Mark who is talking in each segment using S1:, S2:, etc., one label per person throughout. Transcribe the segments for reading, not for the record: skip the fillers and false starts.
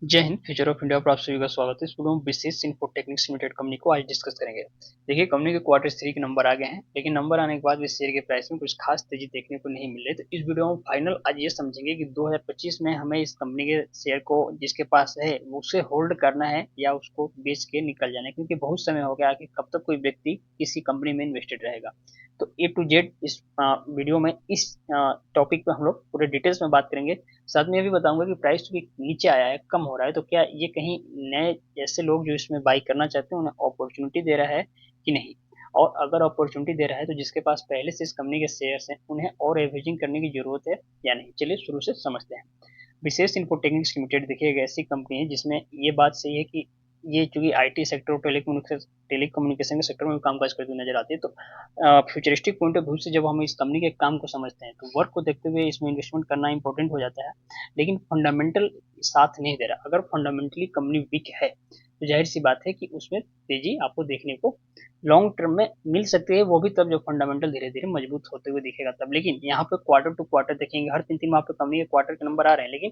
S1: जय Hind. Future of India पर आप सभी का स्वागत है। इस वीडियो में विशेष इन्फोटेक्निक्स लिमिटेड कंपनी को आज डिस्कस करेंगे। देखिए, कंपनी के क्वार्टर 3 के नंबर आ गए हैं, लेकिन नंबर आने के बाद भी शेयर के प्राइस में कुछ खास तेजी देखने को नहीं मिल रही। तो इस वीडियो में फाइनल आज ये समझेंगे कि 2025 में हमें इस कंपनी के शेयर को जिसके पास है उसे होल्ड करना है या उसको बेच के निकल जाना है, क्योंकि बहुत समय हो गया कि कब तक कोई व्यक्ति किसी कंपनी में इन्वेस्टेड रहेगा। तो ए टू जेड इस वीडियो में इस टॉपिक पे हम लोग पूरे डिटेल्स में बात करेंगे। साथ में ये भी बताऊंगा कि प्राइस भी नीचे आया है, कम हो रहा है, तो क्या ये कहीं नए ऐसे लोग जो इसमें बाई करना चाहते हैं उन्हें अपॉर्चुनिटी दे रहा है कि नहीं। और अगर अपॉर्चुनिटी दे रहा है तो जिसके पास पहले से इस कंपनी के शेयर्स हैं उन्हें और एवरेजिंग करने की जरूरत है या नहीं। चलिए शुरू से समझते हैं। विशेष इन्फोटेक्निक्स लिमिटेड देखिए एक ऐसी कंपनी है जिसमें ये बात सही है कि ये चूंकि आईटी सेक्टर और टेलीकम्युनिकेशन के सेक्टर में कामकाज करती हुई नजर आती है, तो फ्यूचरिस्टिक पॉइंट ऑफ व्यू से जब हम इस कंपनी के काम को समझते हैं तो वर्क को देखते हुए इसमें इन्वेस्टमेंट करना इंपॉर्टेंट हो जाता है। लेकिन फंडामेंटल साथ नहीं दे रहा। अगर फंडामेंटली कंपनी वीक है तो जाहिर सी बात है कि उसमें तेजी आपको देखने को लॉन्ग टर्म में मिल सकती है, वो भी तब जब फंडामेंटल धीरे धीरे मजबूत होते हुए दिखेगा तब। लेकिन यहाँ पे क्वार्टर टू क्वार्टर देखेंगे, हर 3 3 माह पे कंपनी के क्वार्टर के नंबर आ रहे हैं, लेकिन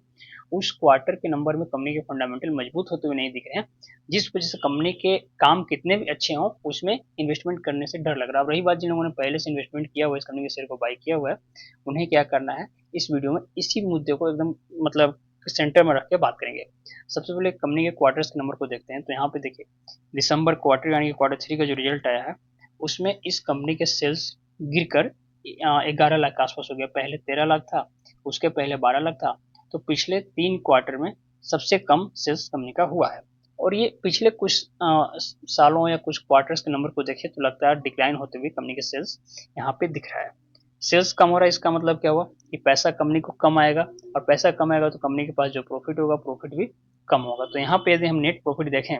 S1: उस क्वार्टर के नंबर में कंपनी के फंडामेंटल मजबूत होते हुए नहीं दिख रहे हैं, जिस वजह से कंपनी के काम कितने भी अच्छे हों उसमें इन्वेस्टमेंट करने से डर लग रहा है। अब रही बात जिन लोगों ने पहले से इन्वेस्टमेंट किया हुआ है, इस कंपनी के शेयर को बाई किया हुआ है, उन्हें क्या करना है, इस वीडियो में इसी मुद्दे को एकदम मतलब सेंटर में रख के बात करेंगे। सबसे पहले कंपनी के क्वार्टर्स के नंबर को देखते हैं। तो यहाँ पे देखिए, दिसंबर क्वार्टर यानी कि क्वार्टर 3 का जो रिजल्ट आया है उसमें इस कंपनी के सेल्स गिरकर 11 लाख के आसपास हो गया। पहले 13 लाख था, उसके पहले 12 लाख था। तो पिछले 3 क्वार्टर में सबसे कम सेल्स कंपनी का हुआ है। और ये पिछले कुछ सालों या कुछ क्वार्टर्स के नंबर को देखें तो लगता है डिक्लाइन होते हुए कंपनी के सेल्स यहाँ पे दिख रहा है। सेल्स कम हो रहा है, इसका मतलब क्या हुआ कि पैसा कंपनी को कम आएगा, और पैसा कम आएगा तो कंपनी के पास जो प्रॉफिट होगा प्रॉफिट भी कम होगा। तो यहाँ पे यदि हम नेट प्रॉफिट देखें,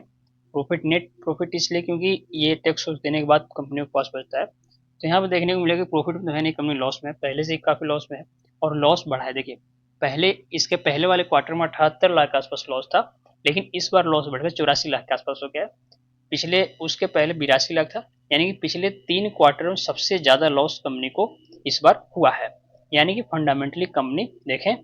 S1: प्रॉफिट नेट प्रॉफिट इसलिए क्योंकि ये टैक्स देने के बाद कंपनी के पास बचता है। तो यहाँ पे देखने को मिलेगा प्रॉफिट तो है नहीं, कंपनी लॉस में है, पहले से ही काफी लॉस में है और लॉस बढ़ा है। देखिए, पहले इसके पहले वाले क्वार्टर में 78 लाख के आसपास लॉस था, लेकिन इस बार लॉस बढ़कर 84 लाख के आसपास हो गया है। पिछले उसके पहले 82 लाख था, यानी कि पिछले 3 क्वार्टर में सबसे ज्यादा लॉस कंपनी को इस बार हुआ है। यानी कि फंडामेंटली कंपनी देखें,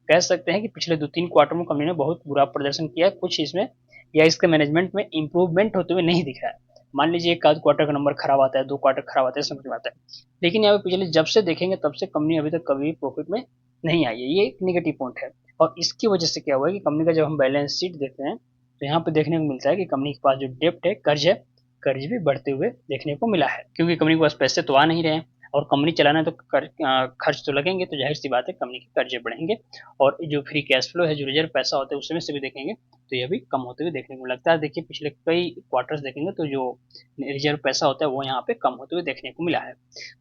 S1: कह सकते हैं कि पिछले 2 3 क्वार्टर में कंपनी ने बहुत बुरा प्रदर्शन किया है। कुछ इसमें या इसके मैनेजमेंट में इंप्रूवमेंट होते हुए नहीं दिख रहा है। मान लीजिए एक आध क्वार्टर का नंबर खराब आता है, 2 क्वार्टर खराब आता है, समझ में आता है। लेकिन यहाँ पे पिछले जब से देखेंगे तब से कंपनी अभी तक कभी प्रॉफिट में नहीं आई है, ये एक निगेटिव पॉइंट है। और इसकी वजह से क्या हुआ है कि कंपनी का जब हम बैलेंस शीट देखते हैं तो यहाँ पे देखने को मिलता है कि कंपनी के पास जो डेप्ट है, कर्ज है, कर्ज भी बढ़ते हुए देखने को मिला है, क्योंकि कंपनी के पास पैसे तो आ नहीं रहे हैं और कंपनी चलाना है तो खर्च तो लगेंगे, तो जाहिर सी बात है कंपनी के कर्जे बढ़ेंगे। और जो फ्री कैश फ्लो है, जो रिजर्व पैसा होता है, उसमें से भी देखेंगे तो यह भी कम होते हुए देखने को लगता है। देखिए, पिछले कई क्वार्टर्स देखेंगे तो जो रिजर्व पैसा होता है वो यहाँ पे कम होते हुए देखने को मिला है।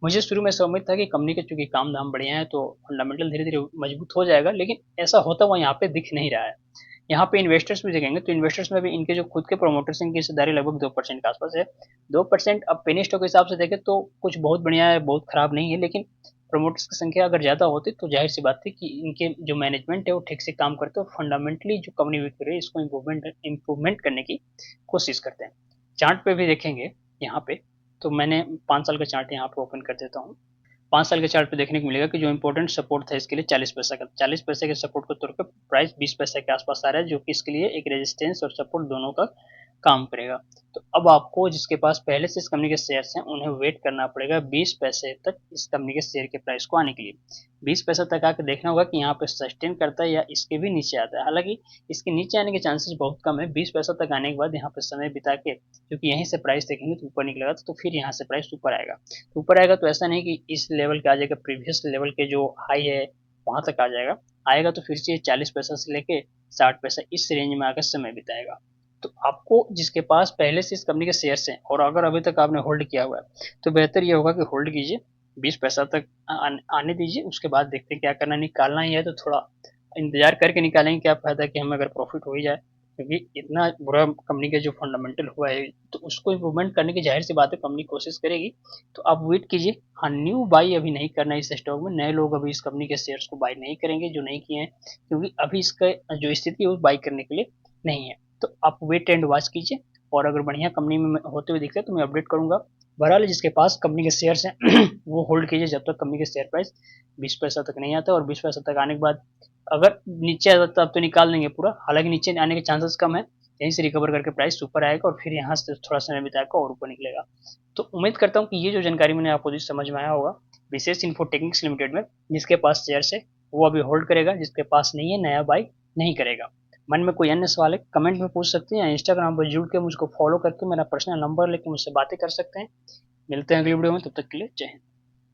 S1: मुझे शुरू में ऐसा उम्मीद था कि कंपनी के चूंकि काम धाम बढ़िया है तो फंडामेंटल धीरे धीरे मजबूत हो जाएगा, लेकिन ऐसा होता हुआ यहाँ पे दिख नहीं रहा है। यहाँ पे इन्वेस्टर्स भी देखेंगे तो इन्वेस्टर्स में भी इनके जो खुद के प्रोमोटर्स हैं, की हिस्सेदारी लगभग 2% के आसपास है। 2%। अब पेनी स्टॉक के हिसाब से देखें तो कुछ बहुत बढ़िया है, बहुत खराब नहीं है, लेकिन प्रोमोटर्स की संख्या अगर ज्यादा होती तो जाहिर सी बात थी कि इनके जो मैनेजमेंट है वो ठीक से काम करते और फंडामेंटली जो कंपनी विक रही है इसको इम्प्रूवमेंट करने की कोशिश करते हैं। चार्ट पे भी देखेंगे यहाँ पे, तो मैंने 5 साल का चार्ट यहाँ पे ओपन कर देता हूँ। 5 साल के चार्ट पे देखने को मिलेगा कि जो इंपॉर्टेंट सपोर्ट था इसके लिए 40 पैसा का, 40 पैसे के सपोर्ट को तोड़कर प्राइस 20 पैसे के आसपास आ रहा है, जो कि इसके लिए एक रेजिस्टेंस और सपोर्ट दोनों का काम करेगा। तो अब आपको जिसके पास पहले से इस कंपनी के शेयर्स हैं उन्हें वेट करना पड़ेगा 20 पैसे तक इस कंपनी के शेयर के प्राइस को आने के लिए। 20 पैसा तक आकर देखना होगा कि यहाँ पे सस्टेन करता है या इसके भी नीचे आता है। हालांकि इसके नीचे आने के चांसेस बहुत कम है। 20 पैसा तक आने के बाद यहाँ पे समय बिता के, क्योंकि यहीं से प्राइस देखेंगे तो ऊपर निकलेगा तो फिर यहाँ से प्राइस ऊपर आएगा। तो ऊपर आएगा तो ऐसा नहीं कि इस लेवल के आ जाएगा, प्रीवियस लेवल के जो हाई है वहां तक आ जाएगा। आएगा तो फिर से 40 पैसा से लेके 60 पैसा इस रेंज में आकर समय बिताएगा। तो आपको जिसके पास पहले से इस कंपनी के शेयर्स हैं और अगर अभी तक आपने होल्ड किया हुआ है तो बेहतर ये होगा कि होल्ड कीजिए, 20 पैसा तक आने दीजिए, उसके बाद देखते क्या करना। निकालना ही है तो थोड़ा इंतजार करके निकालेंगे, क्या फायदा कि हमें अगर प्रॉफिट हो ही जाए, क्योंकि इतना बुरा कंपनी का जो फंडामेंटल हुआ है तो उसको इम्प्रूवमेंट करने की जाहिर सी बात है कंपनी कोशिश करेगी। तो आप वेट कीजिए। हाँ, न्यू बाई अभी नहीं करना है इस स्टॉक में, नए लोग अभी इस कंपनी के शेयर्स को बाई नहीं करेंगे जो नहीं किए हैं, क्योंकि अभी इसका जो स्थिति है वो बाई करने के लिए नहीं है। तो आप वेट एंड वॉच कीजिए, और अगर बढ़िया कंपनी में होते हुए दिखते तो मैं अपडेट करूंगा। बहरहाल जिसके पास कंपनी के शेयर्स हैं वो होल्ड कीजिए जब तक कंपनी के शेयर प्राइस 20 पैसा तक नहीं आता, और 20 पैसा तक आने के बाद अगर नीचे आ जाता तब तो निकाल देंगे पूरा, हालांकि नीचे आने के चांसेस कम है, यहीं से रिकवर करके प्राइस ऊपर आएगा और फिर यहाँ से थोड़ा समय बिताएगा और ऊपर निकलेगा। तो उम्मीद करता हूँ कि ये जो जानकारी मैंने आपको दी समझ में आया होगा। विशेष इन्फोटेक्निक्स लिमिटेड में जिसके पास शेयर्स है वो अभी होल्ड करेगा, जिसके पास नहीं है नया बाई नहीं करेगा। मन में कोई अन्य सवाल है कमेंट में पूछ सकते हैं, या इंस्टाग्राम पर जुड़ के मुझको फॉलो करके मेरा पर्सनल नंबर लेके मुझसे बातें कर सकते हैं। मिलते हैं अगली वीडियो में, तब तक के लिए जय हिंद।